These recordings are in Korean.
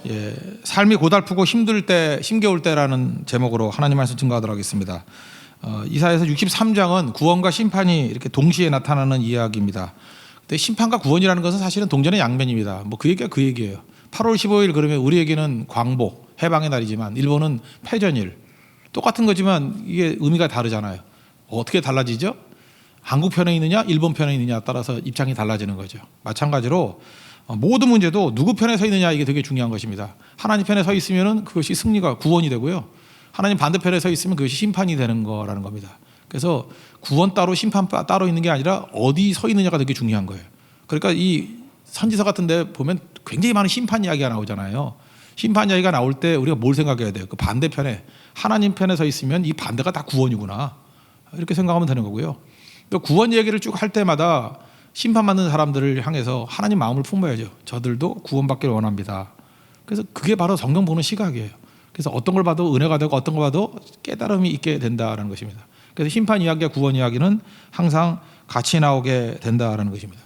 예, 삶이 고달프고 힘들 때, 힘겨울 때라는 제목으로 하나님 말씀 증거하도록 하겠습니다. 이사야서 63장은 구원과 심판이 이렇게 동시에 나타나는 이야기입니다. 근데 심판과 구원이라는 것은 사실은 동전의 양면입니다. 뭐 그 얘기가 그 얘기예요. 8월 15일 그러면 우리에게는 광복, 해방의 날이지만 일본은 패전일. 똑같은 거지만 이게 의미가 다르잖아요. 어떻게 달라지죠? 한국 편에 있느냐, 일본 편에 있느냐 따라서 입장이 달라지는 거죠. 마찬가지로 모든 문제도 누구 편에 서 있느냐 이게 되게 중요한 것입니다. 하나님 편에 서 있으면 그것이 승리가 구원이 되고요. 하나님 반대편에 서 있으면 그것이 심판이 되는 거라는 겁니다. 그래서 구원 따로 심판 따로 있는 게 아니라 어디 서 있느냐가 되게 중요한 거예요. 그러니까 이 선지서 같은 데 보면 굉장히 많은 심판 이야기가 나오잖아요. 심판 이야기가 나올 때 우리가 뭘 생각해야 돼요? 그 반대편에 하나님 편에 서 있으면 이 반대가 다 구원이구나. 이렇게 생각하면 되는 거고요. 또 구원 얘기를 쭉 할 때마다 심판받는 사람들을 향해서 하나님 마음을 품어야죠. 저들도 구원받기를 원합니다. 그래서 그게 바로 성경 보는 시각이에요. 그래서 어떤 걸 봐도 은혜가 되고 어떤 걸 봐도 깨달음이 있게 된다는 것입니다. 그래서 심판 이야기와 구원 이야기는 항상 같이 나오게 된다는 것입니다.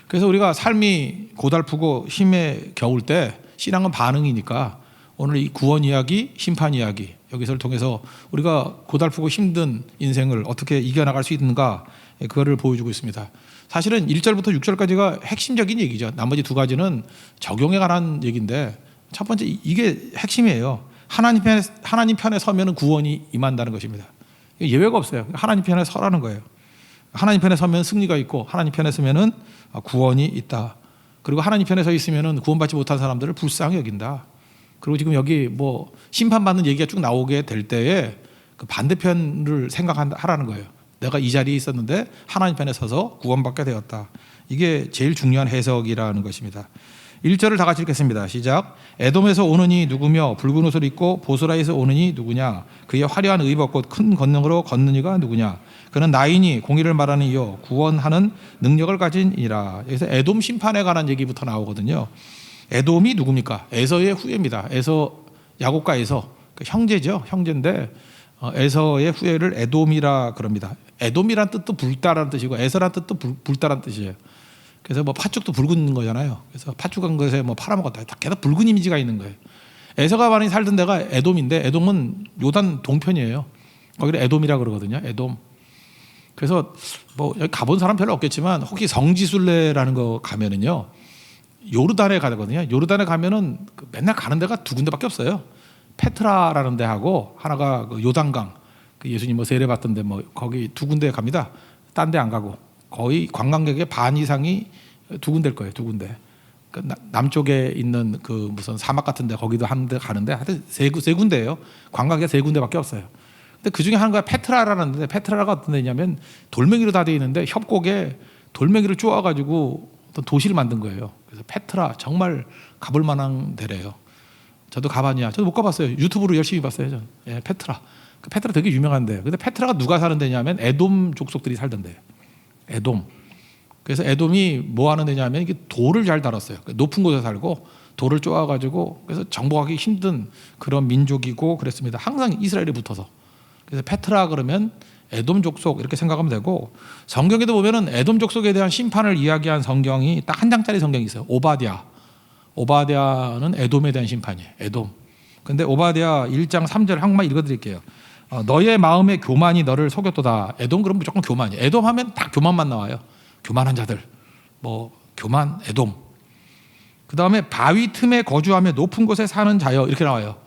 그래서 우리가 삶이 고달프고 힘에 겨울 때 신앙은 반응이니까 오늘 이 구원 이야기, 심판 이야기 여기서를 통해서 우리가 고달프고 힘든 인생을 어떻게 이겨나갈 수 있는가 그거를 보여주고 있습니다. 사실은 1절부터 6절까지가 핵심적인 얘기죠. 나머지 두 가지는 적용에 관한 얘기인데 첫 번째 이게 핵심이에요. 하나님 편에 서면 구원이 임한다는 것입니다. 예외가 없어요. 하나님 편에 서라는 거예요. 하나님 편에 서면 승리가 있고 하나님 편에 서면 구원이 있다. 그리고 하나님 편에 서 있으면 구원받지 못한 사람들을 불쌍히 여긴다. 그리고 지금 여기 뭐 심판받는 얘기가 쭉 나오게 될 때에 그 반대편을 생각하라는 거예요. 내가 이 자리에 있었는데 하나님 편에 서서 구원받게 되었다. 이게 제일 중요한 해석이라는 것입니다. 1절을 다 같이 읽겠습니다. 시작. 에돔에서 오는 이 누구며 붉은 옷을 입고 보스라에서 오는 이 누구냐. 그의 화려한 의복곧 큰 권능으로 걷는 이가 누구냐. 그는 나이니 공의를 말하는 이요 구원하는 능력을 가진 이라. 여기서 에돔 심판에 관한 얘기부터 나오거든요. 에돔이 누굽니까? 에서의 후예입니다. 에서, 야곱과 에서 형제죠. 형제인데 에서의 후예를 에돔이라 그럽니다. 에돔이란 뜻도 붉다라는 뜻이고 에서란 뜻도 붉다라는 뜻이에요. 그래서 뭐 팥죽도 붉은 거잖아요. 그래서 팥죽한 것에 뭐 팔아먹었다. 계속 붉은 이미지가 있는 거예요. 에서가 많이 살던 데가 에돔인데 에돔은 요단 동편이에요. 거기를 에돔이라 그러거든요. 에돔. 그래서 뭐 여기 가본 사람 별로 없겠지만 혹시 성지순례라는 거 가면은요. 요르단에 가거든요. 요르단에 가면은 맨날 가는 데가 두 군데밖에 없어요. 페트라라는 데하고 하나가 그 요단강, 그 예수님 뭐 세례 받던데 뭐 거기 두 군데 갑니다. 딴 데 안 가고 거의 관광객의 반 이상이 두 군데일 거예요. 두 군데. 그 남쪽에 있는 그 무슨 사막 같은데 거기도 한 데 가는데 하여튼 세 군데예요. 관광객 세 군데밖에 없어요. 근데 그 중에 하나가 페트라라는 데인데 페트라가 어떤 데냐면 돌멩이로 다 되어 있는데 협곡에 돌멩이를 쪼아가지고 어떤 도시를 만든 거예요. 그래서 페트라 정말 가볼 만한 데래요. 저도 가봤냐? 저도 못 가봤어요. 유튜브로 열심히 봤어요. 저는. 예, 페트라. 그 페트라 되게 유명한데. 근데 페트라가 누가 사는 데냐면 에돔 족속들이 살던데. 에돔. 그래서 에돔이 뭐 하는 데냐면 이게 돌을 잘 달았어요. 높은 곳에 살고 돌을 쪼아가지고 그래서 정복하기 힘든 그런 민족이고 그랬습니다. 항상 이스라엘에 붙어서. 그래서 페트라 그러면 에돔 족속 이렇게 생각하면 되고 성경에도 보면은 에돔 족속에 대한 심판을 이야기한 성경이 딱 한 장짜리 성경이 있어요. 오바댜. 오바댜는 에돔에 대한 심판이에요. 에돔. 근데 오바댜 1장 3절 한국말 읽어드릴게요. 너의 마음의 교만이 너를 속였도다. 에돔 그러면 무조건 교만이에요. 에돔 하면 딱 교만만 나와요. 교만한 자들. 뭐 교만 에돔. 그 다음에 바위 틈에 거주하며 높은 곳에 사는 자여 이렇게 나와요.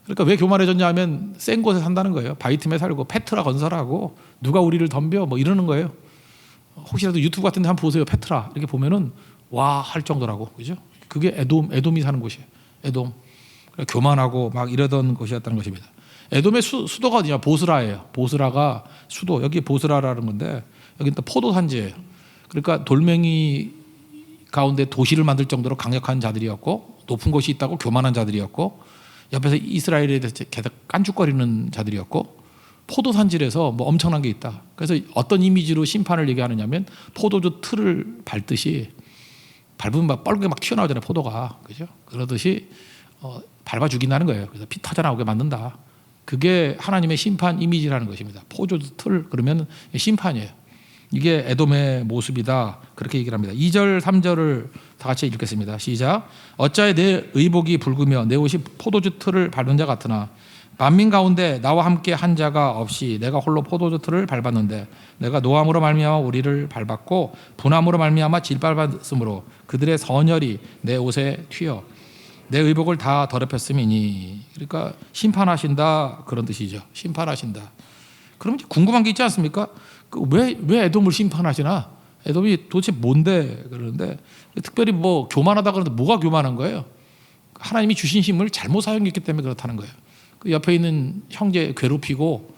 그러니까 왜 교만해졌냐 하면 센 곳에 산다는 거예요. 바위 틈에 살고 페트라 건설하고 누가 우리를 덤벼 뭐 이러는 거예요. 혹시라도 유튜브 같은 데 한번 보세요. 페트라 이렇게 보면은 와 할 정도라고. 그죠? 그게 에돔이 사는 곳이에요. 에돔. 교만하고 막 이러던 곳이었다는 것입니다. 에돔의 수도가 어디냐? 보스라예요. 보스라가 수도. 여기 보스라라는 건데 여기는 또 포도산지예요. 그러니까 돌멩이 가운데 도시를 만들 정도로 강력한 자들이었고 높은 곳이 있다고 교만한 자들이었고 옆에서 이스라엘에 대해서 계속 깐죽거리는 자들이었고 포도산지에서 뭐 엄청난 게 있다. 그래서 어떤 이미지로 심판을 얘기하느냐면 포도주 틀을 밟듯이 밟으면 막 뻘게 막 튀어나오잖아요. 포도가. 그죠? 그러듯이 밟아 죽인다는 거예요. 그래서 피 터져 나오게 만든다. 그게 하나님의 심판 이미지라는 것입니다. 포도주 틀 그러면 심판이에요. 이게 에돔의 모습이다. 그렇게 얘기를 합니다. 2절 3절을 다 같이 읽겠습니다. 시작. 어찌하여 내 의복이 붉으며 내 옷이 포도주 틀을 밟은 자 같으나 만민 가운데 나와 함께 한 자가 없이 내가 홀로 포도주 틀을 밟았는데 내가 노함으로 말미암아 우리를 밟았고 분함으로 말미암아 질밟았으므로 그들의 선열이 내 옷에 튀어 내 의복을 다 더럽혔음이니. 그러니까 심판하신다 그런 뜻이죠. 심판하신다. 그럼 이제 궁금한 게 있지 않습니까? 왜 에돔을 심판하시나? 에돔이 도대체 뭔데? 그러는데 특별히 뭐 교만하다 그러는데 뭐가 교만한 거예요? 하나님이 주신 힘을 잘못 사용했기 때문에 그렇다는 거예요. 그 옆에 있는 형제 괴롭히고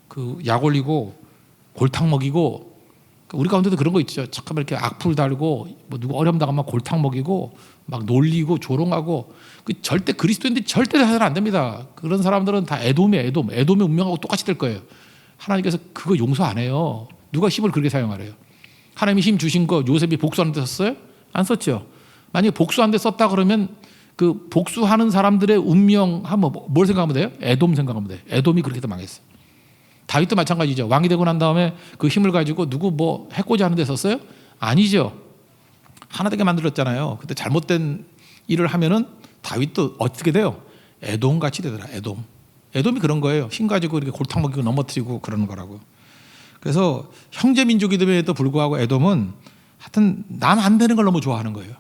그 약 올리고 골탕 먹이고, 우리 가운데도 그런 거 있죠. 잠깐 이렇게 악플 달고 뭐 누구 어려움 당하면 골탕 먹이고 막 놀리고 조롱하고, 그 절대 그리스도인들이 절대 해서는 안 됩니다. 그런 사람들은 다 에돔의 운명하고 똑같이 될 거예요. 하나님께서 그거 용서 안 해요. 누가 힘을 그렇게 사용하래요? 하나님이 힘 주신 거 요셉이 복수하는 데 썼어요? 안 썼죠. 만약에 복수하는 데 썼다 그러면 그 복수하는 사람들의 운명 하면 뭘 생각하면 돼요? 에돔 생각하면 돼요. 에돔이 그렇게 다 망했어요. 다윗도 마찬가지죠. 왕이 되고 난 다음에 그 힘을 가지고 누구 뭐 해코지 하는 데 썼어요? 아니죠. 하나 되게 만들었잖아요. 근데 잘못된 일을 하면은 다윗도 어떻게 돼요? 에돔 같이 되더라. 에돔이 그런 거예요. 힘 가지고 이렇게 골탕 먹이고 넘어뜨리고 그러는 거라고. 그래서 형제 민족임에도 불구하고 에돔은 하여튼 남 안 되는 걸 너무 좋아하는 거예요.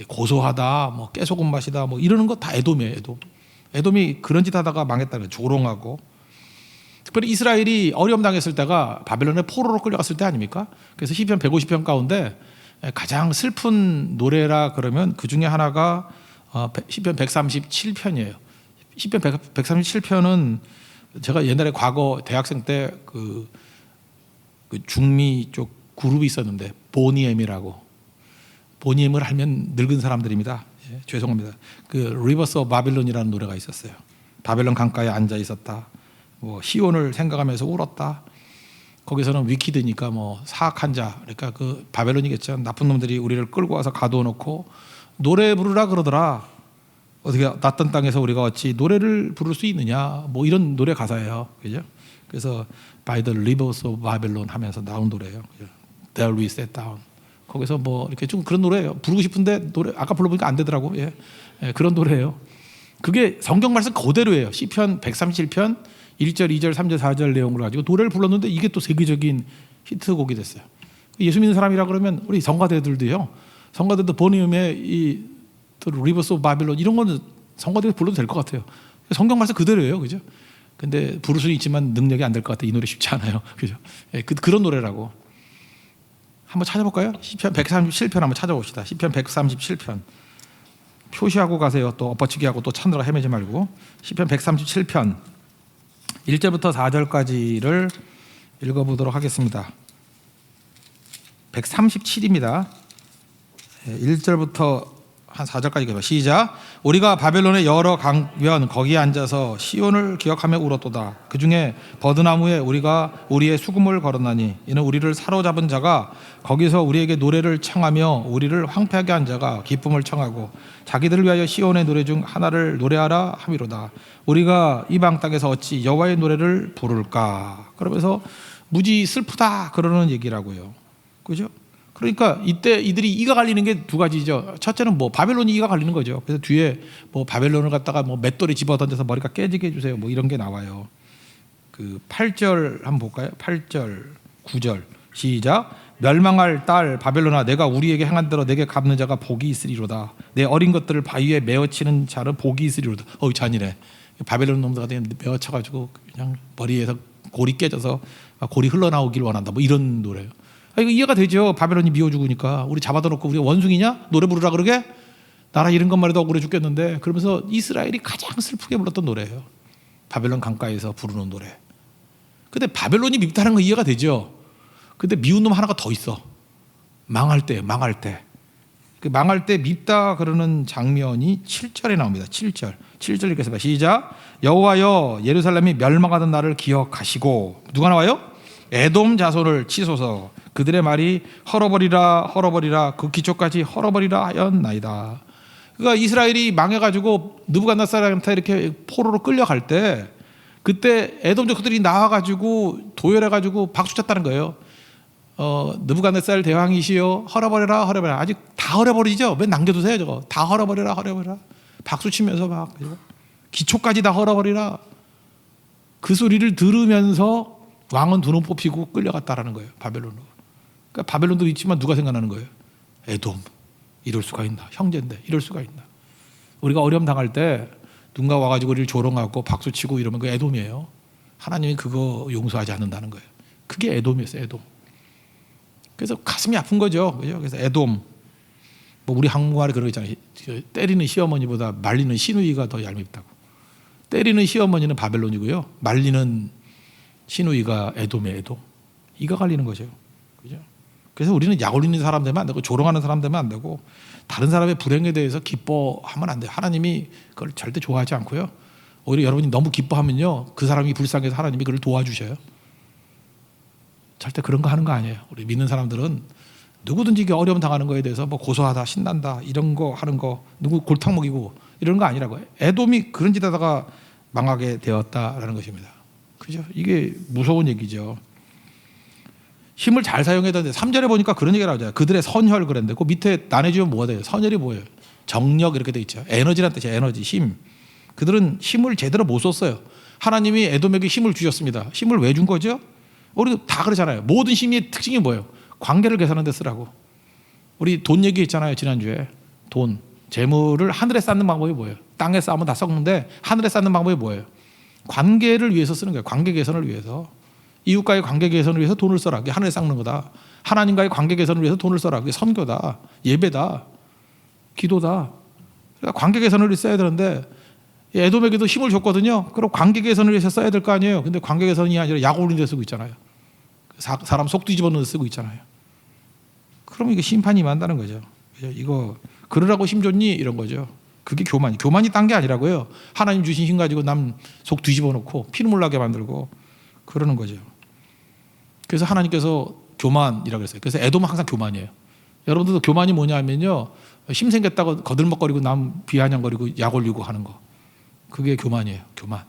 고소하다, 뭐 깨소금 맛이다, 뭐 이러는 거 다 에돔이에요. 에돔이 그런 짓 하다가 망했다는 거예요. 조롱하고. 특별히 이스라엘이 어려움 당했을 때가 바벨론의 포로로 끌려갔을 때 아닙니까? 그래서 시편 150편 가운데 가장 슬픈 노래라 그러면 그 중에 하나가 시편 137편이에요. 시편 137편은 제가 옛날에 과거 대학생 때 그 중미 쪽 그룹이 있었는데 보니엠이라고. 보니엠을 알면 늙은 사람들입니다. 예, 죄송합니다. 그 리버스 오브 바빌론이라는 노래가 있었어요. 바벨론 강가에 앉아 있었다. 뭐 시온을 생각하면서 울었다. 거기서는 위키드니까 뭐 사악한 자, 그러니까 그 바벨론이겠죠. 나쁜 놈들이 우리를 끌고 와서 가두어 놓고 노래 부르라 그러더라. 어떻게 낯선 땅에서 우리가 어찌 노래를 부를 수 있느냐. 뭐 이런 노래 가사예요. 그죠? 그래서 By the Rivers of Babylon 하면서 나온 노래예요. There we sat down. 거기서 뭐 이렇게 좀 그런 노래예요. 부르고 싶은데 노래 아까 불러보니까 안 되더라고. 예. 예, 그런 노래예요. 그게 성경 말씀 그대로예요. 시편 137편 1절, 2절, 3절, 4절 내용을 가지고 노래를 불렀는데 이게 또 세계적인 히트곡이 됐어요. 예수 믿는 사람이라 그러면 우리 성가대들도요. 성가대도 보니음의 이 리버스 오브 바빌론 이런 거는 성가대에서 불러도 될 것 같아요. 성경 말씀 그대로예요. 그죠? 근데 부를 수는 있지만 능력이 안 될 것 같아요. 이 노래 쉽지 않아요. 그죠? 예, 그런 노래라고. 한번 찾아볼까요? 시편 137편 한번 찾아봅시다. 시편 137편. 표시하고 가세요. 또 엎어치기하고 또 찾느라 헤매지 말고. 시편 137편 1절부터 4절까지를 읽어보도록 하겠습니다. 137입니다. 1절부터 한 4절까지 읽어봐. 시작. 우리가 바벨론의 여러 강변 거기에 앉아서 시온을 기억하며 울었도다. 그 중에 버드나무에 우리가 우리의 수금을 걸었나니 이는 우리를 사로잡은 자가 거기서 우리에게 노래를 청하며 우리를 황폐하게 한 자가 기쁨을 청하고 자기들을 위하여 시온의 노래 중 하나를 노래하라 함이로다. 우리가 이방 땅에서 어찌 여호와의 노래를 부를까. 그러면서 무지 슬프다 그러는 얘기라고요. 그죠? 그러니까 이때 이들이 이가 갈리는 게 두 가지죠. 첫째는 뭐 바벨론이 이가 갈리는 거죠. 그래서 뒤에 뭐 바벨론을 갖다가 뭐 맷돌에 집어 던져서 머리가 깨지게 해주세요. 뭐 이런 게 나와요. 그 8절 한번 볼까요? 8절, 9절 시작. 멸망할 딸 바벨론아, 내가 우리에게 행한 대로 내게 갚는 자가 복이 있으리로다. 내 어린 것들을 바위에 메어치는 자는 복이 있으리로다. 잔인해. 바벨론 놈들한테 메어쳐가지고 그냥 머리에서 골이 깨져서 골이 흘러나오길 원한다. 뭐 이런 노래예요. 이거 이해가 되죠. 바벨론이 미워 죽으니까 우리 잡아다 놓고 우리가 원숭이냐? 노래 부르라 그러게? 나라 잃은 것만 해도 억울해 죽겠는데. 그러면서 이스라엘이 가장 슬프게 불렀던 노래예요. 바벨론 강가에서 부르는 노래. 근데 바벨론이 밉다는 거 이해가 되죠. 근데 미운 놈 하나가 더 있어. 망할 때. 그 망할 때 밉다 그러는 장면이 7절에 나옵니다. 7절 읽겠습니다. 시작. 여호와여, 예루살렘이 멸망하던 날을 기억하시고. 누가 나와요? 에돔 자손을 치소서. 그들의 말이 헐어버리라 그 기초까지 헐어버리라 하였나이다. 그러니까 이스라엘이 망해가지고 느부갓네살한테 이렇게 포로로 끌려갈 때 그때 에돔 족들이 나와가지고 도열해가지고 박수쳤다는 거예요. 느부갓네살 대왕이시여 헐어버려라 헐어버려라. 아직 다 헐어버리죠. 맨 남겨두세요 저거. 다 헐어버려라 헐어버려라. 박수 치면서 막 그죠? 기초까지 다 헐어버리라. 그 소리를 들으면서 왕은 두 눈 뽑히고 끌려갔다라는 거예요. 바벨론으로. 그러니까 바벨론도 있지만 누가 생각나는 거예요? 에돔. 이럴 수가 있나? 형제인데 이럴 수가 있나? 우리가 어려움 당할 때 누군가 와가지고 우리를 조롱하고 박수치고 이러면 그 에돔이에요. 하나님이 그거 용서하지 않는다는 거예요. 그게 에돔이었어요. 에돔. 그래서 가슴이 아픈 거죠. 그죠? 그래서 에돔. 뭐 우리 한국말에 그런 거 있잖아요. 때리는 시어머니보다 말리는 시누이가 더 얄밉다고. 때리는 시어머니는 바벨론이고요. 말리는 시누이가 에돔이에요. 에돔. 이가 갈리는 거죠. 그죠? 그래서 우리는 약 올리는 사람 되면 안 되고 조롱하는 사람 되면 안 되고 다른 사람의 불행에 대해서 기뻐하면 안 돼요. 하나님이 그걸 절대 좋아하지 않고요. 오히려 여러분이 너무 기뻐하면요. 그 사람이 불쌍해서 하나님이 그를 도와주셔요. 절대 그런 거 하는 거 아니에요. 우리 믿는 사람들은 누구든지 어려움 당하는 거에 대해서 뭐 고소하다, 신난다 이런 거 하는 거 누구 골탕 먹이고 이런 거 아니라고요. 에돔이 그런 짓 하다가 망하게 되었다라는 것입니다. 그죠? 이게 무서운 얘기죠. 힘을 잘 사용해야 되는데 3절에 보니까 그런 얘기가 나오잖아요. 그들의 선혈 그랬는데 그 밑에 나눠주면 뭐가 돼요? 선혈이 뭐예요? 정력 이렇게 돼 있죠. 에너지란 뜻이에요. 에너지, 힘. 그들은 힘을 제대로 못 썼어요. 하나님이 에돔에게 힘을 주셨습니다. 힘을 왜 준 거죠? 우리도 다 그러잖아요. 모든 힘의 특징이 뭐예요? 관계를 개선하는 데 쓰라고. 우리 돈 얘기했잖아요. 지난주에. 돈, 재물을 하늘에 쌓는 방법이 뭐예요? 땅에 쌓으면 다 썩는데 하늘에 쌓는 방법이 뭐예요? 관계를 위해서 쓰는 거예요. 관계 개선을 위해서. 이웃과의 관계 개선을 위해서 돈을 써라. 그게 하늘에 쌓는 거다. 하나님과의 관계 개선을 위해서 돈을 써라. 그게 선교다. 예배다. 기도다. 그러니까 관계 개선을 위해서 써야 되는데 에돔에게도 힘을 줬거든요. 그럼 관계 개선을 위해서 써야 될 거 아니에요. 근데 관계 개선이 아니라 약 올리는 데 쓰고 있잖아요. 사람 속 뒤집어놓는 데 쓰고 있잖아요. 그러면 이게 심판이 임한다는 거죠. 이거 그러라고 힘 줬니? 이런 거죠. 그게 교만이. 교만이 딴 게 아니라고요. 하나님 주신 힘 가지고 남 속 뒤집어 놓고 피눈물 나게 만들고 그러는 거죠. 그래서 하나님께서 교만이라고 그랬어요. 그래서 에돔은 항상 교만이에요. 여러분들도 교만이 뭐냐면요. 힘 생겼다고 거들먹거리고 남 비아냥거리고 약 올리고 하는 거. 그게 교만이에요. 교만.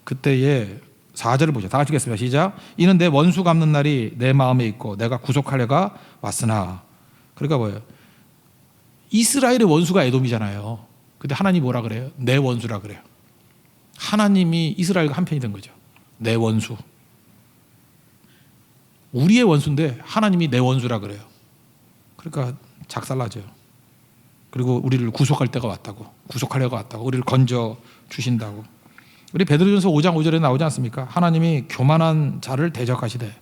그때의 4절을 보죠. 다 같이 읽겠습니다. 시작. 이는 내 원수 갚는 날이 내 마음에 있고 내가 구속하려가 왔으나. 그러니까 뭐예요? 이스라엘의 원수가 에돔이잖아요. 근데 하나님이 뭐라 그래요? 내 원수라 그래요. 하나님이 이스라엘과 한편이 된 거죠. 내 원수. 우리의 원수인데 하나님이 내 원수라 그래요. 그러니까 작살나죠. 그리고 우리를 구속할 때가 왔다고. 구속하려고 왔다고. 우리를 건져 주신다고. 우리 베드로전서 5장 5절에 나오지 않습니까? 하나님이 교만한 자를 대적하시되.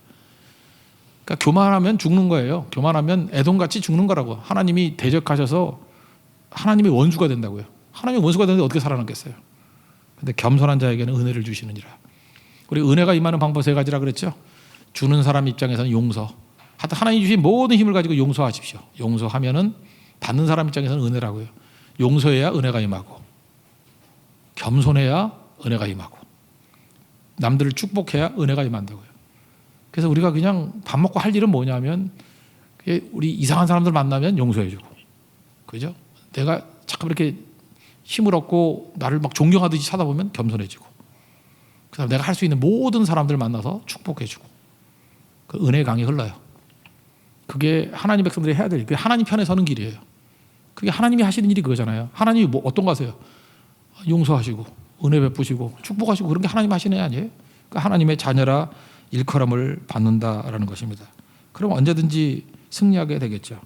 그러니까 교만하면 죽는 거예요. 교만하면 에돔같이 죽는 거라고. 하나님이 대적하셔서 하나님의 원수가 된다고요. 하나님의 원수가 되는데 어떻게 살아남겠어요? 근데 겸손한 자에게는 은혜를 주시느니라. 우리 은혜가 임하는 방법 3가지라 그랬죠. 주는 사람 입장에서는 용서. 하여튼 하나님 주신 모든 힘을 가지고 용서하십시오. 용서하면은 받는 사람 입장에서는 은혜라고요. 용서해야 은혜가 임하고 겸손해야 은혜가 임하고 남들을 축복해야 은혜가 임한다고요. 그래서 우리가 그냥 밥 먹고 할 일은 뭐냐면 우리 이상한 사람들 만나면 용서해주고, 그죠? 내가 잠깐 이렇게 힘을 얻고 나를 막 존경하듯이 찾아보면 겸손해지고, 그다음 내가 할 수 있는 모든 사람들 만나서 축복해주고, 그 은혜의 강이 흘러요. 그게 하나님 백성들이 해야 될 일, 그게 하나님 편에 서는 길이에요. 그게 하나님이 하시는 일이 그거잖아요. 하나님이 뭐 어떤 거 하세요? 용서하시고 은혜 베푸시고 축복하시고 그런 게 하나님 하시는 애 아니에요? 그러니까 하나님의 자녀라 일컬음을 받는다라는 것입니다. 그럼 언제든지 승리하게 되겠죠.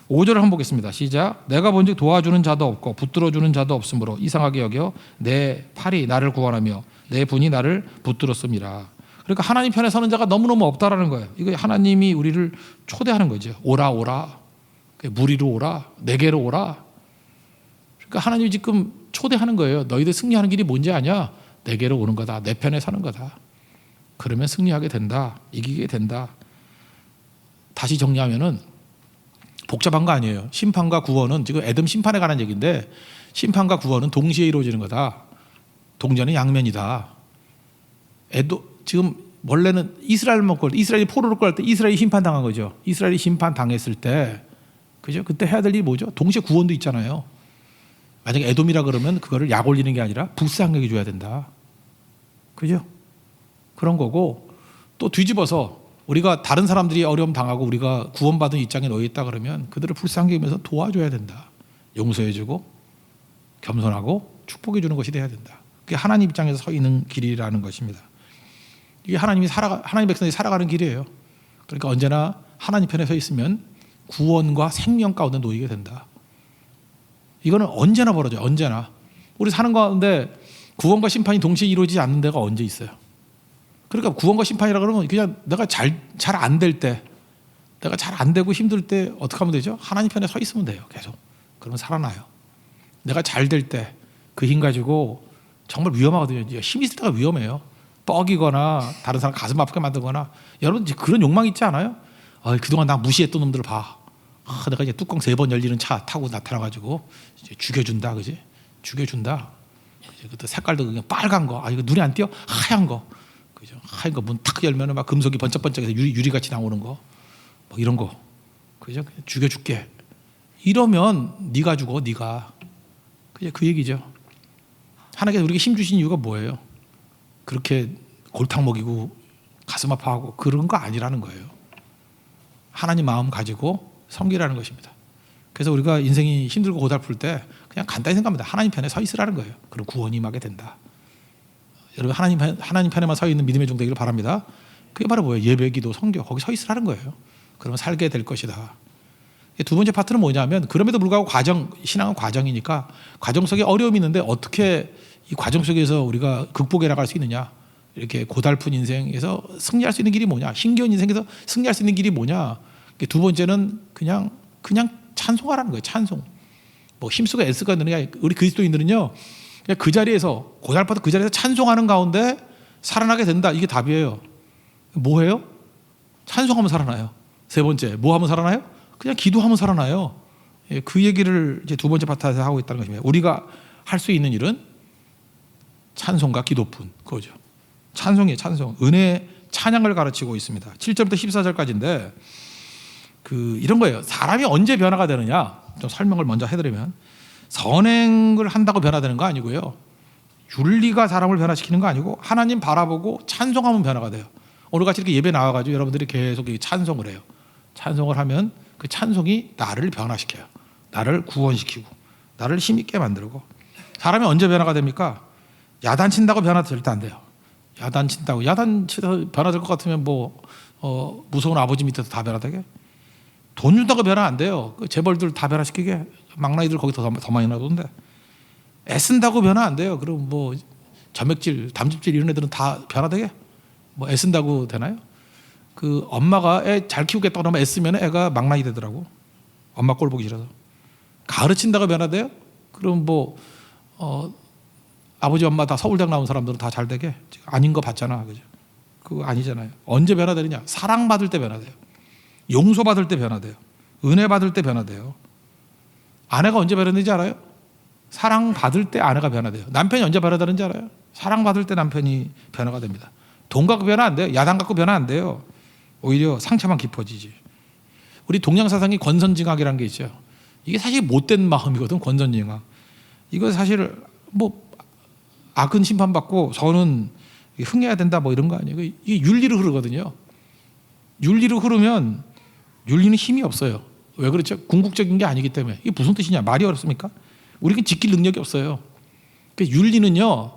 5절을 한번 보겠습니다. 시작. 내가 본즉 도와주는 자도 없고 붙들어주는 자도 없으므로 이상하게 여겨 내 팔이 나를 구원하며 내 분이 나를 붙들었음이라. 그러니까 하나님 편에 서는 자가 너무너무 없다라는 거예요. 이거 하나님이 우리를 초대하는 거죠. 오라 오라. 무리로 오라. 내게로 오라. 그러니까 하나님이 지금 초대하는 거예요. 너희들 승리하는 길이 뭔지 아냐? 내게로 오는 거다. 내 편에 사는 거다. 그러면 승리하게 된다. 이기게 된다. 다시 정리하면은 복잡한 거 아니에요. 심판과 구원은 지금 에돔 심판에 관한 얘기인데 심판과 구원은 동시에 이루어지는 거다. 동전의 양면이다. 지금 원래는 이스라엘이 포로로 끌 때 이스라엘이 심판당한 거죠. 이스라엘이 심판당했을 때, 그죠? 그때 해야 될 일이 뭐죠? 동시에 구원도 있잖아요. 만약에 에돔이라 그러면 그거를 약 올리는 게 아니라 불쌍하게 줘야 된다. 그죠? 그런 거고, 또 뒤집어서 우리가 다른 사람들이 어려움 당하고 우리가 구원받은 입장에 놓여 있다 그러면 그들을 불쌍히 여기면서 도와줘야 된다. 용서해주고 겸손하고 축복해주는 것이 돼야 된다. 그게 하나님 입장에서 서 있는 길이라는 것입니다. 이게 하나님 백성이 살아가는 길이에요. 그러니까 언제나 하나님 편에 서 있으면 구원과 생명 가운데 놓이게 된다. 이거는 언제나 벌어져요. 언제나. 우리 사는 가운데 구원과 심판이 동시에 이루어지지 않는 데가 언제 있어요. 그러니까 구원과 심판이라 그러면 그냥 내가 잘 안 될 때, 내가 잘 안 되고 힘들 때 어떻게 하면 되죠? 하나님 편에 서 있으면 돼요. 계속. 그러면 살아나요. 내가 잘 될 때 그 힘 가지고 정말 위험하거든요. 힘이 있을 때가 위험해요. 뻐기거나 다른 사람 가슴 아프게 만들거나. 여러분 그런 욕망 있지 않아요? 그동안 나 무시했던 놈들 봐. 내가 이제 뚜껑 3번 열리는 차 타고 나타나가지고 이제 죽여준다, 그지? 죽여준다. 그때 색깔도 그냥 빨간 거, 이거 눈에 안 띄어? 하얀 거, 그죠? 하얀 거 문 탁 열면은 막 금속이 번쩍번쩍해서 유리같이 나오는 거, 뭐 이런 거, 그죠? 그냥 죽여줄게. 이러면 네가 죽어, 네가. 그죠? 그 얘기죠. 하나님께서 우리에게 힘 주신 이유가 뭐예요? 그렇게 골탕 먹이고 가슴 아파하고 그런 거 아니라는 거예요. 하나님 마음 가지고 섬기라는 것입니다. 그래서 우리가 인생이 힘들고 고달플 때 그냥 간단히 생각합니다. 하나님 편에 서 있으라는 거예요. 그럼 구원이 임하게 된다. 여러분 하나님 편에만 서 있는 믿음의 종 되기를 바랍니다. 그게 바로 뭐예요? 예배, 기도, 선교 거기 서 있으라는 거예요. 그러면 살게 될 것이다. 두 번째 파트는 뭐냐면 그럼에도 불구하고 신앙은 과정이니까 과정 속에 어려움이 있는데 어떻게 이 과정 속에서 우리가 극복해 나갈 수 있느냐. 이렇게 고달픈 인생에서 승리할 수 있는 길이 뭐냐. 힘겨운 인생에서 승리할 수 있는 길이 뭐냐. 두 번째는 그냥 찬송하라는 거예요. 찬송. 뭐 힘쓰고 애쓰가 느느냐. 우리 그리스도인들은요, 그냥 그 자리에서 고달파도 그 자리에서 찬송하는 가운데 살아나게 된다. 이게 답이에요. 뭐 해요? 찬송하면 살아나요. 세 번째, 뭐 하면 살아나요? 그냥 기도하면 살아나요. 그 얘기를 이제 두 번째 파트에서 하고 있다는 것입니다. 우리가 할 수 있는 일은 찬송과 기도뿐 그거죠. 찬송이에요. 찬송. 은혜 찬양을 가르치고 있습니다. 7절부터 14절까지인데 이런 거예요. 사람이 언제 변화가 되느냐? 좀 설명을 먼저 해드리면 선행을 한다고 변화되는 거 아니고요. 윤리가 사람을 변화시키는 거 아니고 하나님 바라보고 찬송하면 변화가 돼요. 오늘같이 이렇게 예배 나와가지고 여러분들이 계속 찬송을 해요. 찬송을 하면 그 찬송이 나를 변화시켜요. 나를 구원시키고 나를 힘있게 만들고. 사람이 언제 변화가 됩니까? 야단친다고 변화 절대 안 돼요. 야단친다고 변화될 것 같으면 무서운 아버지 밑에서 다 변화되게? 돈 준다고 변화 안 돼요. 그 재벌들 다 변화시키게? 망나이들 거기 더 많이 나오던데. 애쓴다고 변화 안 돼요. 그럼 점액질, 담즙질 이런 애들은 다 변화되게? 애쓴다고 되나요? 그 엄마가 애 잘 키우겠다고 하면 애쓰면 애가 망나이 되더라고. 엄마 꼴 보기 싫어서. 가르친다고 변화돼요? 그럼 아버지 엄마 다 서울대학 나온 사람들은 다 잘 되게? 아닌 거 봤잖아. 그죠? 그거 아니잖아요. 언제 변화되느냐? 사랑받을 때 변화돼요. 용서받을 때 변화돼요. 은혜 받을 때 변화돼요. 아내가 언제 변화되는지 알아요? 사랑받을 때 아내가 변화돼요. 남편이 언제 변화되는지 알아요? 사랑받을 때 남편이 변화가 됩니다. 돈 갖고 변화 안 돼요. 야단 갖고 변화 안 돼요. 오히려 상처만 깊어지지. 우리 동양사상이 권선징악이라는 게 있죠. 이게 사실 못된 마음이거든. 권선징악. 이거 사실 악은 심판받고 선은 흥해야 된다 이런 거 아니에요. 이게 윤리로 흐르거든요. 윤리로 흐르면 윤리는 힘이 없어요. 왜 그렇죠? 궁극적인 게 아니기 때문에. 이게 무슨 뜻이냐? 말이 어렵습니까? 우리가 지킬 능력이 없어요. 그러니까 윤리는요,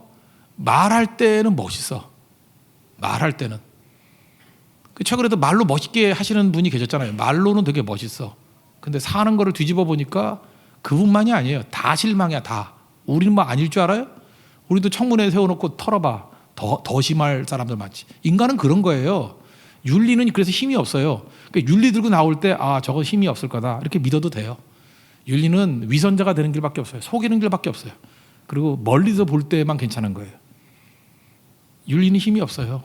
말할 때는 멋있어. 말할 때는. 최근에도 말로 멋있게 하시는 분이 계셨잖아요. 말로는 되게 멋있어. 근데 사는 거를 뒤집어 보니까 그분만이 아니에요. 다 실망이야, 다. 우리는 아닐 줄 알아요? 우리도 청문회 세워놓고 털어봐. 더 심할 사람들 많지. 인간은 그런 거예요. 윤리는 그래서 힘이 없어요. 그러니까 윤리 들고 나올 때 저거 힘이 없을 거다 이렇게 믿어도 돼요. 윤리는 위선자가 되는 길밖에 없어요. 속이는 길밖에 없어요. 그리고 멀리서 볼 때만 괜찮은 거예요. 윤리는 힘이 없어요.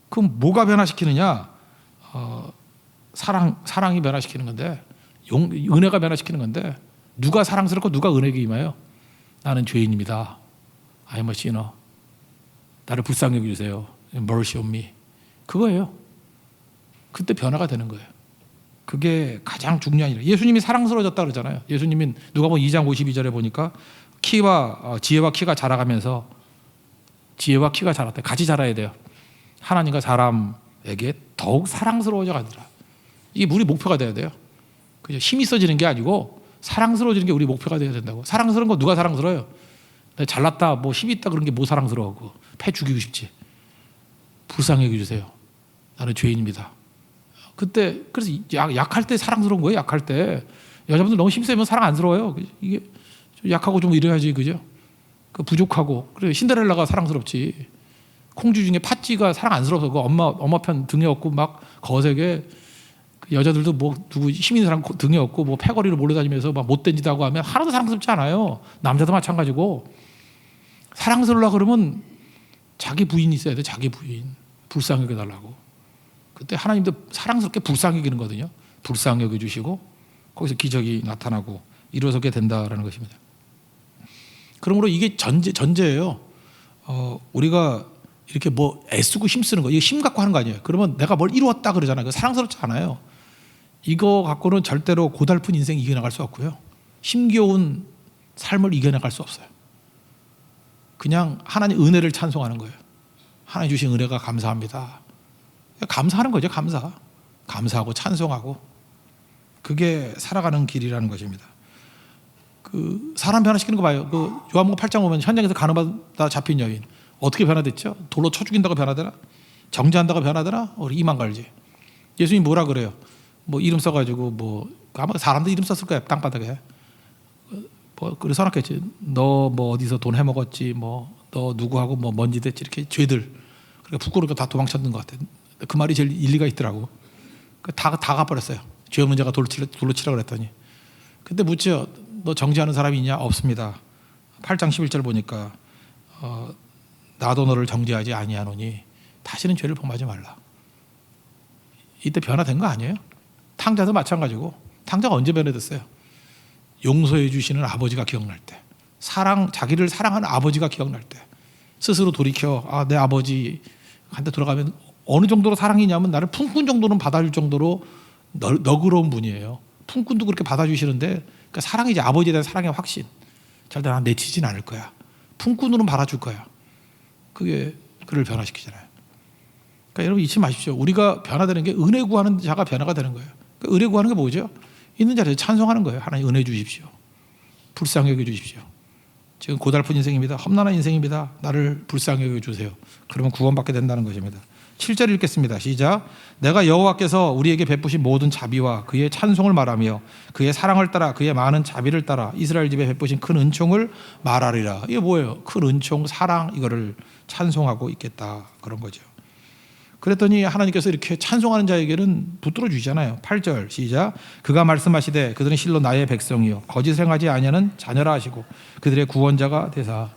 그럼 뭐가 변화시키느냐? 사랑이 변화시키는 건데, 은혜가 변화시키는 건데, 누가 사랑스럽고 누가 은혜가 임해요? 나는 죄인입니다. I'm a sinner. 나를 불쌍히 여기주세요. Mercy on me. 그거예요. 그때 변화가 되는 거예요. 그게 가장 중요한 일이에요. 예수님이 사랑스러워졌다 그러잖아요. 예수님이 누가복음 2장 52절에 보니까 지혜와 키가 자라가면서 지혜와 키가 자랐대. 같이 자라야 돼요. 하나님과 사람 여자들에게 더욱 사랑스러워져 가더라. 이게 우리 목표가 돼야 돼요. 그죠? 힘이 있어지는 게 아니고 사랑스러워지는 게 우리 목표가 돼야 된다고. 사랑스러운 거 누가 사랑스러워요? 내가 잘났다, 뭐 힘이 있다 그런 게 뭐 사랑스러워하고. 패 죽이고 싶지. 불쌍히 여겨주세요. 나는 죄인입니다. 그때 그래서 약할 때 사랑스러운 거예요. 약할 때 여자분들 너무 힘세면 사랑 안스러워요. 이게 좀 약하고 좀 이래야지, 그죠? 그 부족하고. 그래 신데렐라가 사랑스럽지. 콩쥐 중에 팥쥐가 사랑 안스러워서 그 엄마 편 등에 업고 막 거세게. 여자들도 뭐 누구 힘 있는 사람 등에 업고 뭐 패거리로 몰려다니면서 막 못된 짓 하고 하면 하나도 사랑스럽지 않아요. 남자도 마찬가지고. 사랑스러우려고 그러면 자기 부인이 있어야 돼. 자기 부인. 불쌍히 여겨달라고. 그때 하나님도 사랑스럽게 불쌍히 여기는거든요. 불쌍히 여겨주시고 거기서 기적이 나타나고 이루어지게 된다라는 것입니다. 그러므로 이게 전제예요. 우리가 이렇게 뭐 애쓰고 힘쓰는 거, 이거 힘 갖고 하는 거 아니에요. 그러면 내가 뭘 이루었다 그러잖아요. 그거 사랑스럽지 않아요. 이거 갖고는 절대로 고달픈 인생 이겨나갈 수 없고요. 힘겨운 삶을 이겨나갈 수 없어요. 그냥 하나님 은혜를 찬송하는 거예요. 하나님 주신 은혜가 감사합니다. 감사하는 거죠. 감사하고 찬송하고. 그게 살아가는 길이라는 것입니다. 그 사람 변화시키는 거 봐요. 그 요한복음 8장 보면 현장에서 간음받다 잡힌 여인 어떻게 변화됐죠? 돌로 쳐 죽인다고 변화되나? 정죄한다고 변화되나? 우리 이만 갈지. 예수님 뭐라 그래요? 뭐 이름 써가지고 뭐 아마 사람들 이름 썼을 거야. 땅바닥에. 뭐 그래서 써놨겠지. 너 뭐 어디서 돈 해먹었지? 뭐 너 누구하고 뭐 먼지 됐지? 이렇게 죄들. 그러니까 부끄러우니까 다 도망쳤는 것 같아. 그 말이 제일 일리가 있더라고. 다 가버렸어요. 죄 없는 자가 돌로 치라 그랬더니. 근데 묻죠. 너 정죄하는 사람이 있냐? 없습니다. 8장 11절 보니까 나도 너를 정죄하지 아니하노니 다시는 죄를 범하지 말라. 이때 변화된 거 아니에요? 탕자도 마찬가지고. 탕자가 언제 변화됐어요? 용서해 주시는 아버지가 기억날 때, 자기를 사랑하는 아버지가 기억날 때, 스스로 돌이켜 내 아버지한테 돌아가면 어느 정도로 사랑이냐면 나를 품꾼 정도는 받아줄 정도로 너그러운 분이에요. 품꾼도 그렇게 받아주시는데, 그러니까 사랑이 이제 아버지에 대한 사랑의 확신. 절대 난 내치진 않을 거야. 품꾼으로는 받아줄 거야. 그게 그를 변화시키잖아요. 그러니까 여러분 잊지 마십시오. 우리가 변화되는 게 은혜 구하는 자가 변화가 되는 거예요. 그러니까 은혜 구하는 게 뭐죠? 있는 자리에서 찬송하는 거예요. 하나님 은혜 주십시오. 불쌍히 여겨 주십시오. 지금 고달픈 인생입니다. 험난한 인생입니다. 나를 불쌍히 여겨 주세요. 그러면 구원받게 된다는 것입니다. 7절 읽겠습니다. 시작. 내가 여호와께서 우리에게 베푸신 모든 자비와 그의 찬송을 말하며 그의 사랑을 따라 그의 많은 자비를 따라 이스라엘 집에 베푸신 큰 은총을 말하리라. 이게 뭐예요? 큰 은총, 사랑, 이거를 찬송하고 있겠다. 그런 거죠. 그랬더니 하나님께서 이렇게 찬송하는 자에게는 붙들어 주시잖아요. 8절 시작. 그가 말씀하시되 그들은 실로 나의 백성이요 거짓을 행하지 아니하는 자녀라 하시고 그들의 구원자가 되사.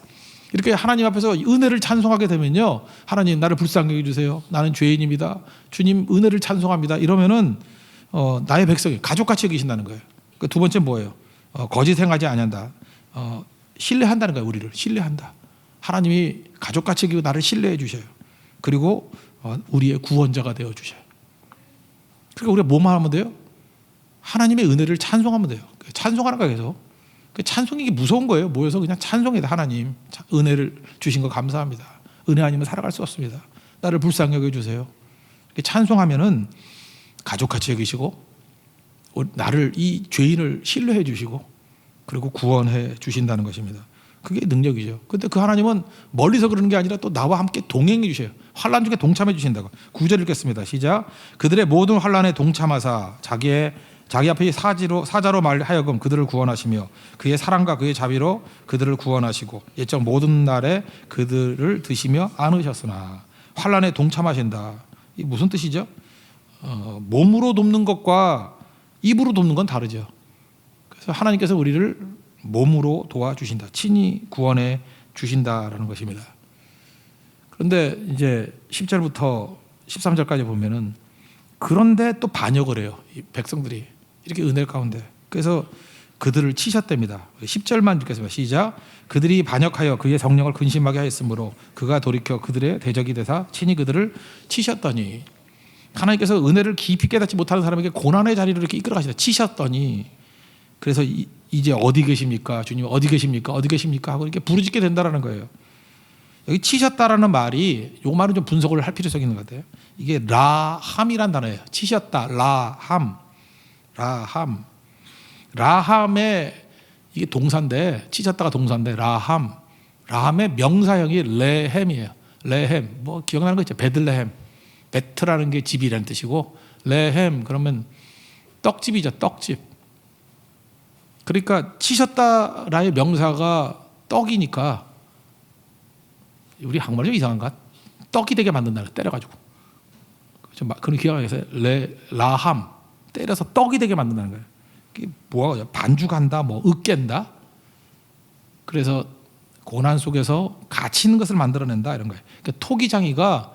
이렇게 하나님 앞에서 은혜를 찬송하게 되면요, 하나님 나를 불쌍히 여겨주세요. 나는 죄인입니다. 주님 은혜를 찬송합니다. 이러면은 나의 백성이 가족같이 여기신다는 거예요. 그 두 번째 뭐예요? 거짓 행하지 아니한다. 신뢰한다는 거예요. 우리를 신뢰한다. 하나님이 가족같이 여기고 나를 신뢰해 주셔요. 그리고 우리의 구원자가 되어 주셔요. 그러니까 우리가 뭐만 하면 돼요? 하나님의 은혜를 찬송하면 돼요. 찬송하는 거예요. 계속. 찬송이 이게 무서운 거예요. 모여서 그냥 찬송해요. 하나님 은혜를 주신 거 감사합니다. 은혜 아니면 살아갈 수 없습니다. 나를 불쌍히 여겨주세요. 이렇게 찬송하면은 가족같이 여기시고 나를, 이 죄인을 신뢰해 주시고 그리고 구원해 주신다는 것입니다. 그게 능력이죠. 근데 그 하나님은 멀리서 그러는 게 아니라 또 나와 함께 동행해 주셔요. 환난 중에 동참해 주신다고. 9절 읽겠습니다. 시작. 그들의 모든 환난에 동참하사 자기 앞에 사자로 말하여금 그들을 구원하시며 그의 사랑과 그의 자비로 그들을 구원하시고 옛적 모든 날에 그들을 드시며 안으셨으나. 환난에 동참하신다. 이 무슨 뜻이죠? 몸으로 돕는 것과 입으로 돕는 건 다르죠. 그래서 하나님께서 우리를 몸으로 도와주신다. 친히 구원해 주신다라는 것입니다. 그런데 이제 10절부터 13절까지 보면은 그런데 또 반역을 해요. 이 백성들이 이렇게 은혜 가운데. 그래서 그들을 치셨답니다. 10절만 읽겠습니다. 시작. 그들이 반역하여 그의 성령을 근심하게 하였으므로 그가 돌이켜 그들의 대적이 되사 친히 그들을 치셨더니. 하나님께서 은혜를 깊이 깨닫지 못하는 사람에게 고난의 자리로 이렇게 이끌어가시다. 치셨더니. 그래서 이제 어디 계십니까? 주님 어디 계십니까? 어디 계십니까? 하고 이렇게 부르짖게 된다는 거예요. 여기 치셨다라는 말이 요 말은 좀 분석을 할 필요성이 있는 것 같아요. 이게 라함이란 단어예요. 치셨다, 라함의 이게 동사인데, 치셨다가 동사인데 라함의 명사형이 레헴이에요. 레헴, 뭐 기억나는 거 있죠? 베들레헴, 베트라는 게 집이라는 뜻이고, 레헴 그러면 떡집이죠. 떡집. 그러니까 치셨다라의 명사가 떡이니까, 우리 한국말 좀 이상한가? 떡이 되게 만든다. 때려가지고. 그런 기억하게 해서 라함, 때려서 떡이 되게 만든다는 거예요. 이게 뭐가 반죽한다, 뭐 으깬다. 그래서 고난 속에서 가치 있는 것을 만들어낸다 이런 거예요. 그러니까 토기장이가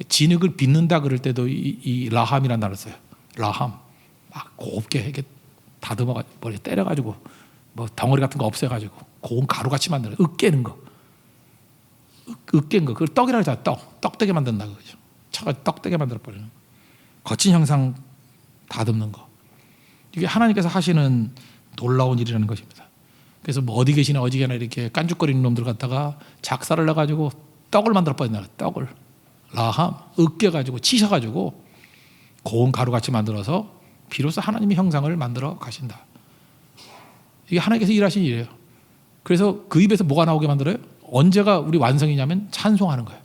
진흙을 빚는다 그럴 때도 이 라함이라는 단어를 써요. 라함, 막 곱게 이렇게 다듬어 머리 때려가지고 뭐 덩어리 같은 거 없애가지고 고운 가루같이 만드는 으깨는 거. 으깬 거, 그걸 떡이라고 하잖아. 떡되게 만든다 그거죠. 차가 떡되게 만들어 버리는 거친 형상 다듬는 거. 이게 하나님께서 하시는 놀라운 일이라는 것입니다. 그래서 뭐 어디 계시나 이렇게 깐죽거리는 놈들 갖다가 작사를 내가지고 떡을 만들어 버린다. 떡을 라함 으깨가지고 치셔가지고 고운 가루같이 만들어서 비로소 하나님의 형상을 만들어 가신다. 이게 하나님께서 일하신 일이에요. 그래서 그 입에서 뭐가 나오게 만들어요? 언제가 우리 완성이냐면 찬송하는 거예요.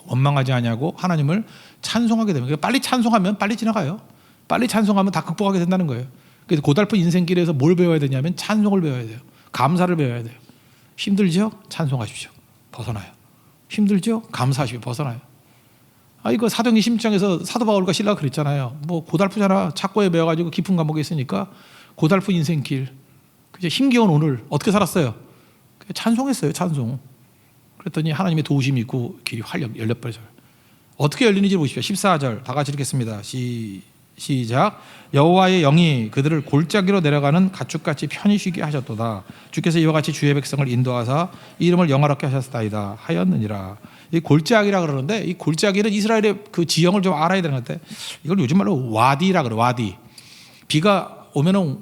원망하지 아니하고 하나님을 찬송하게 되면, 빨리 찬송하면 빨리 지나가요. 빨리 찬송하면 다 극복하게 된다는 거예요. 그래서 고달픈 인생길에서 뭘 배워야 되냐면 찬송을 배워야 돼요. 감사를 배워야 돼요. 힘들죠? 찬송하십시오. 벗어나요. 힘들죠? 감사하십시오. 벗어나요. 이거 사도행전 16장에서 사도 바울과 실라가 그랬잖아요. 뭐 고달프잖아. 착고에 매여가지고 깊은 감옥에 있으니까 고달픈 인생길. 그죠? 힘겨운 오늘 어떻게 살았어요? 찬송했어요. 찬송. 그랬더니 하나님의 도우심이 있고 길이 활력 열려버려요. 어떻게 열리는지 보십시오. 14절 다 같이 읽겠습니다. 시작. 여호와의 영이 그들을 골짜기로 내려가는 가축같이 편히 쉬게 하셨도다. 주께서 이와 같이 주의 백성을 인도하사 이름을 영화롭게 하셨다이다 하였느니라. 이 골짜기라 그러는데, 이 골짜기는 이스라엘의 그 지형을 좀 알아야 되는 것 같아. 이걸 요즘 말로 와디라 그래. 와디. 비가 오면은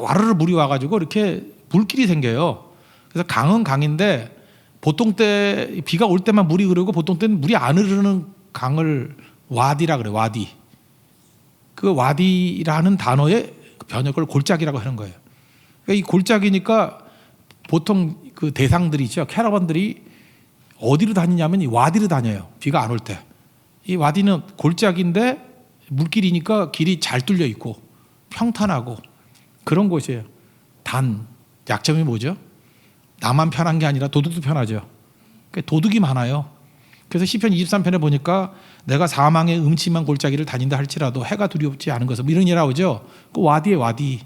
와르르 물이 와가지고 이렇게 물길이 생겨요. 그래서 강은 강인데 보통 때 비가 올 때만 물이 흐르고 보통 때는 물이 안 흐르는 강을 와디라 그래. 와디. 그 와디라는 단어의 번역을 골짜기라고 하는 거예요. 그러니까 이 골짜기니까 보통 그 대상들이죠. 캐러반들이 어디로 다니냐면 이 와디로 다녀요. 비가 안 올 때. 이 와디는 골짜기인데 물길이니까 길이 잘 뚫려 있고 평탄하고 그런 곳이에요. 단 약점이 뭐죠? 나만 편한 게 아니라 도둑도 편하죠. 그러니까 도둑이 많아요. 그래서 시편 23편에 보니까 내가 사망의 음침한 골짜기를 다닌다 할지라도 해가 두렵지 않은 것은, 이런 일 나오죠. 그 와디에 와디.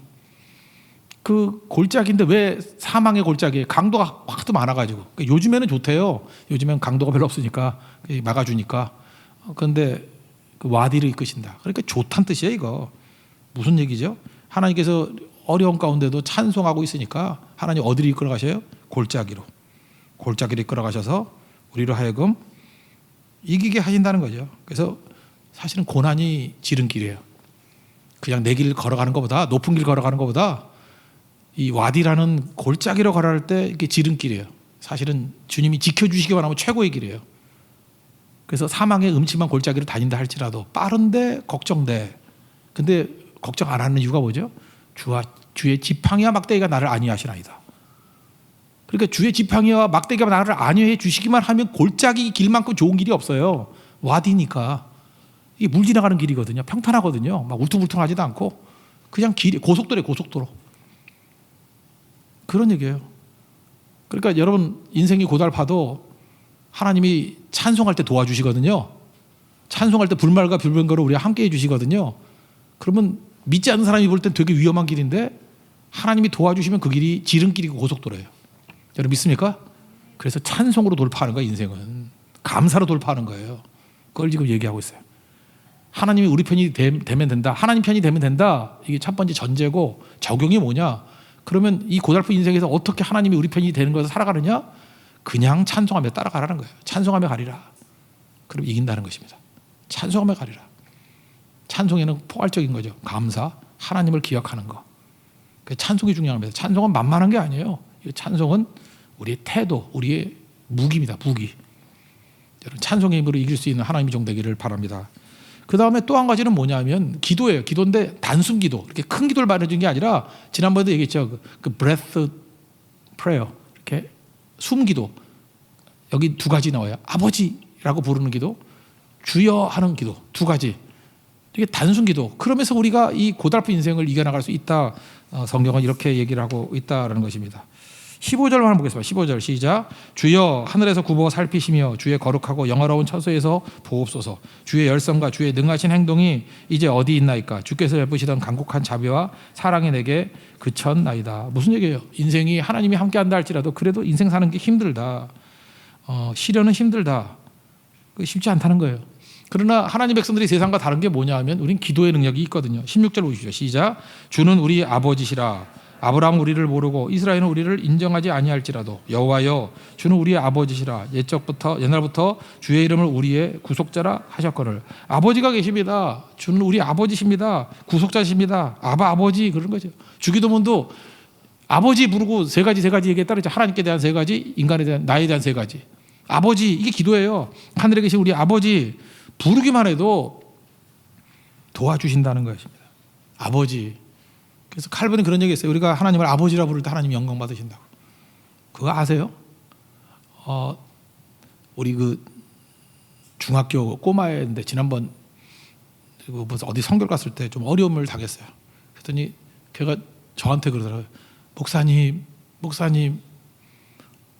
그 골짜기인데 왜 사망의 골짜기에 강도가 하도 많아가지고. 그러니까 요즘에는 좋대요. 요즘엔 강도가 별로 없으니까 막아주니까. 그런데 그 와디를 이끄신다. 그러니까 좋다는 뜻이에요. 이거 무슨 얘기죠? 하나님께서 어려운 가운데도 찬송하고 있으니까 하나님 어디로 이끌어 가셔요? 골짜기로 이끌어 가셔서 우리로 하여금 이기게 하신다는 거죠. 그래서 사실은 고난이 지름길이에요. 그냥 내 길 걸어가는 것보다, 높은 길 걸어가는 것보다 이 와디라는 골짜기로 걸어갈 때 이게 지름길이에요. 사실은 주님이 지켜주시기만 하면 최고의 길이에요. 그래서 사망의 음침한 골짜기를 다닌다 할지라도 빠른데 걱정돼. 근데 걱정 안 하는 이유가 뭐죠? 주의 지팡이와 막대기가 나를 안위하시나이다. 그러니까 주의 지팡이와 막대기가 나를 안위해 주시기만 하면 골짜기 길만큼 좋은 길이 없어요. 와디니까. 이게 물 지나가는 길이거든요. 평탄하거든요. 막 울퉁불퉁하지도 않고 그냥 길이 고속도로에 고속도로. 그런 얘기예요. 그러니까 여러분 인생이 고달파도 하나님이 찬송할 때 도와주시거든요. 찬송할 때 불말과 불병거로 우리가 함께 해주시거든요. 그러면 믿지 않는 사람이 볼 땐 되게 위험한 길인데 하나님이 도와주시면 그 길이 지름길이고 고속도로예요. 여러분 믿습니까? 그래서 찬송으로 돌파하는 거예요. 인생은 감사로 돌파하는 거예요. 그걸 지금 얘기하고 있어요. 하나님이 우리 편이 되면 된다. 하나님 편이 되면 된다. 이게 첫 번째 전제고, 적용이 뭐냐? 그러면 이 고달픈 인생에서 어떻게 하나님이 우리 편이 되는 것을 살아가느냐? 그냥 찬송하며 따라가라는 거예요. 찬송하며 가리라. 그럼 이긴다는 것입니다. 찬송하며 가리라. 찬송에는 포괄적인 거죠. 감사, 하나님을 기억하는 거. 찬송이 중요합니다. 찬송은 만만한 게 아니에요. 찬송은 우리의 태도, 우리의 무기입니다. 무기. 여러분 찬송의 힘으로 이길 수 있는 하나님의 종 되기를 바랍니다. 그 다음에 또 한 가지는 뭐냐면 기도예요. 기도인데 단순 기도. 이렇게 큰 기도를 말해준 게 아니라 지난번에도 얘기했죠. 그 breath prayer. 이렇게 숨 기도. 여기 두 가지 나와요. 아버지라고 부르는 기도, 주여 하는 기도. 두 가지. 이게 단순 기도. 그러면서 우리가 이 고달픈 인생을 이겨나갈 수 있다. 성경은 이렇게 얘기를 하고 있다라는 것입니다. 15절만 한번 보겠습니다. 15절 시작. 주여 하늘에서 굽어 살피시며 주의 거룩하고 영화로운 처소에서 보옵소서. 주의 열성과 주의 능하신 행동이 이제 어디 있나이까. 주께서 베푸시던 간곡한 자비와 사랑이 내게 그쳤나이다. 무슨 얘기예요? 인생이 하나님이 함께한다 할지라도 그래도 인생 사는 게 힘들다. 시련은 힘들다. 쉽지 않다는 거예요. 그러나 하나님 백성들이 세상과 다른 게 뭐냐 하면 우린 기도의 능력이 있거든요. 16절 보시죠. 시작. 주는 우리 아버지시라. 아브라함 우리를 모르고 이스라엘은 우리를 인정하지 아니할지라도 여호와여 주는 우리의 아버지시라. 옛날부터 주의 이름을 우리의 구속자라 하셨거늘. 아버지가 계십니다. 주는 우리 아버지십니다. 구속자십니다. 아버지 그런 거죠. 주기도문도 아버지 부르고 세 가지 얘기했다 그랬죠. 하나님께 대한 세 가지, 인간에 대한 나에 대한 세 가지. 아버지 이게 기도예요. 하늘에 계신 우리 아버지 부르기만 해도 도와주신다는 것입니다. 아버지. 그래서 칼빈은 그런 얘기 했어요. 우리가 하나님을 아버지라 부를 때 하나님이 영광 받으신다고. 그거 아세요? 우리 그 중학교 꼬마애인데 지난번 무슨 어디 선교 갔을 때 좀 어려움을 당했어요. 그랬더니 걔가 저한테 그러더라고요. 목사님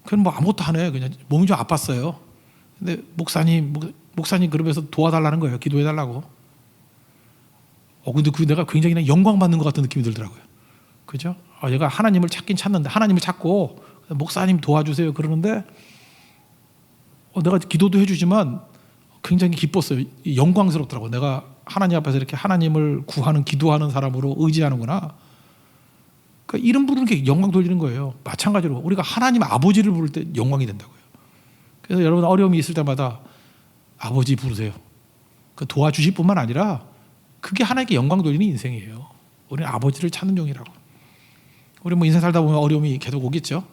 그건 뭐 아무것도 안 해요. 그냥 몸이 좀 아팠어요. 근데 목사님 그러면서 도와달라는 거예요. 기도해달라고. 근데 그 내가 굉장히 그냥 영광 받는 것 같은 느낌이 들더라고요. 그죠? 얘가 하나님을 찾긴 찾는데 하나님을 찾고 목사님 도와주세요 그러는데 내가 기도도 해주지만 굉장히 기뻤어요. 영광스럽더라고요. 내가 하나님 앞에서 이렇게 하나님을 구하는 기도하는 사람으로 의지하는구나. 그러니까 이름 부르는 게 영광 돌리는 거예요. 마찬가지로 우리가 하나님 아버지를 부를 때 영광이 된다고요. 그래서 여러분 어려움이 있을 때마다 아버지 부르세요. 도와주실 뿐만 아니라 그게 하나님께 영광 돌리는 인생이에요. 우리는 아버지를 찾는 종이라고. 우리 뭐 인생 살다 보면 어려움이 계속 오겠죠.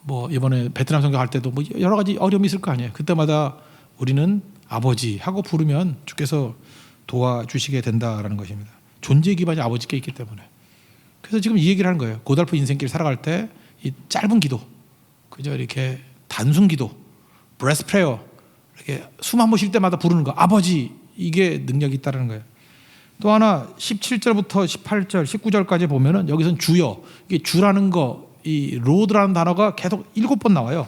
뭐 이번에 베트남 선교 갈 때도 뭐 여러 가지 어려움이 있을 거 아니에요. 그때마다 우리는 아버지 하고 부르면 주께서 도와주시게 된다라는 것입니다. 존재 기반이 아버지께 있기 때문에. 그래서 지금 이 얘기를 하는 거예요. 고달픈 인생길 살아갈 때 이 짧은 기도, 그죠? 이렇게 단순 기도, breath prayer, 이렇게 숨 한 번 쉴 때마다 부르는 거, 아버지, 이게 능력이 있다는 거예요. 또 하나 17절부터 18절, 19절까지 보면은 여기서는 주여, 이게 주라는 거, 이 로드라는 단어가 계속 7번 나와요.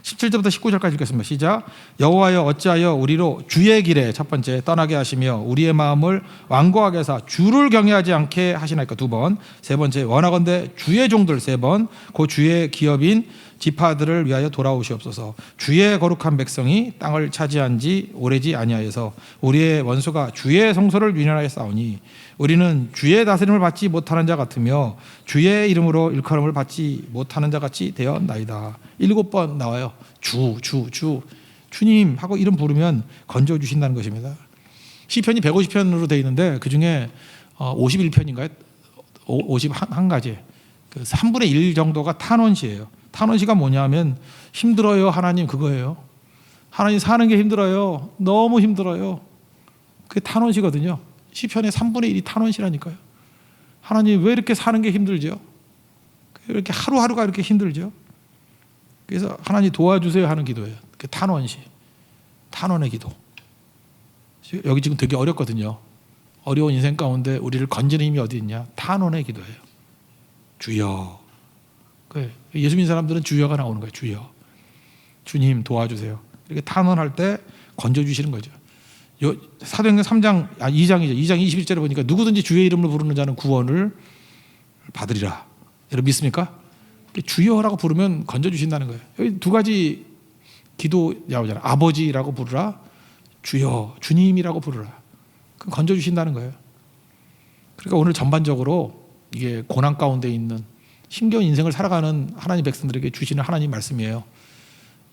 17절부터 19절까지 읽겠습니다. 시작. 여호와여 어찌하여 우리로 주의 길에 첫 번째 떠나게 하시며 우리의 마음을 완고하게 하사 주를 경외하지 않게 하시나이까 2번. 세 번째 원하건대 주의 종들 3번. 그 주의 기업인 지파들을 위하여 돌아오시옵소서. 주의 거룩한 백성이 땅을 차지한 지 오래지 아니하여서 우리의 원수가 주의 성소를 유난하여 싸우니 우리는 주의 다스림을 받지 못하는 자 같으며 주의 이름으로 일컬음을 받지 못하는 자 같이 되었나이다. 7번 나와요. 주님 하고 이름 부르면 건져주신다는 것입니다. 시편이 150편으로 되어 있는데 그중에 51편인가요? 51가지 그 3분의 1 정도가 탄원시예요. 탄원시가 뭐냐면 힘들어요 하나님, 그거예요. 하나님 사는 게 힘들어요. 너무 힘들어요. 그게 탄원시거든요. 시편의 3분의 1이 탄원시라니까요. 하나님 왜 이렇게 사는 게 힘들죠? 왜 이렇게 하루하루가 이렇게 힘들죠? 그래서 하나님 도와주세요 하는 기도예요. 그 탄원시, 탄원의 기도. 여기 지금 되게 어렵거든요. 어려운 인생 가운데 우리를 건지는 힘이 어디 있냐? 탄원의 기도예요. 주여. 예수 믿는 사람들은 주여가 나오는 거예요. 주여. 주님 도와주세요. 이렇게 탄원할 때 건져주시는 거죠. 사도행전 2장이죠. 2장 21절에 보니까 누구든지 주의 이름을 부르는 자는 구원을 받으리라. 여러분 믿습니까? 주여라고 부르면 건져주신다는 거예요. 여기 두 가지 기도 나오잖아요. 아버지라고 부르라. 주여, 주님이라고 부르라. 그럼 건져주신다는 거예요. 그러니까 오늘 전반적으로 이게 고난 가운데 있는 힘겨운 인생을 살아가는 하나님 백성들에게 주시는 하나님 말씀이에요.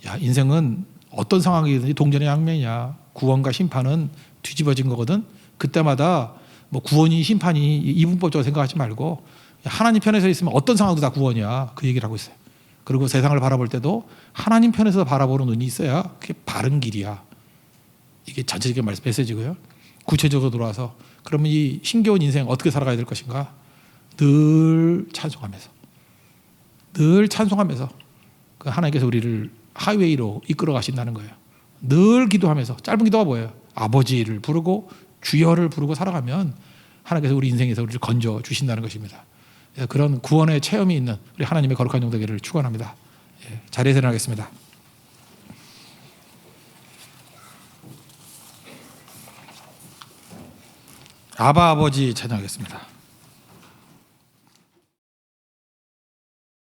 야, 인생은 어떤 상황이든지 동전의 양면이야. 구원과 심판은 뒤집어진 거거든. 그때마다 뭐 구원이 심판이 이분법적으로 생각하지 말고 하나님 편에 서 있으면 어떤 상황도 다 구원이야. 그 얘기를 하고 있어요. 그리고 세상을 바라볼 때도 하나님 편에서 바라보는 눈이 있어야 그게 바른 길이야. 이게 전체적인 메시지고요. 구체적으로 들어와서 그러면 이 힘겨운 인생 어떻게 살아가야 될 것인가? 늘 찬송하면서 그 하나님께서 우리를 하이웨이로 이끌어 가신다는 거예요. 늘 기도하면서, 짧은 기도가 뭐예요? 아버지를 부르고 주여를 부르고 살아가면 하나님께서 우리 인생에서 우리를 건져 주신다는 것입니다. 그런 구원의 체험이 있는 우리 하나님의 거룩한 종 되기를 축원합니다. 자리에서 일어나겠습니다. 아바 아버지 찬양하겠습니다.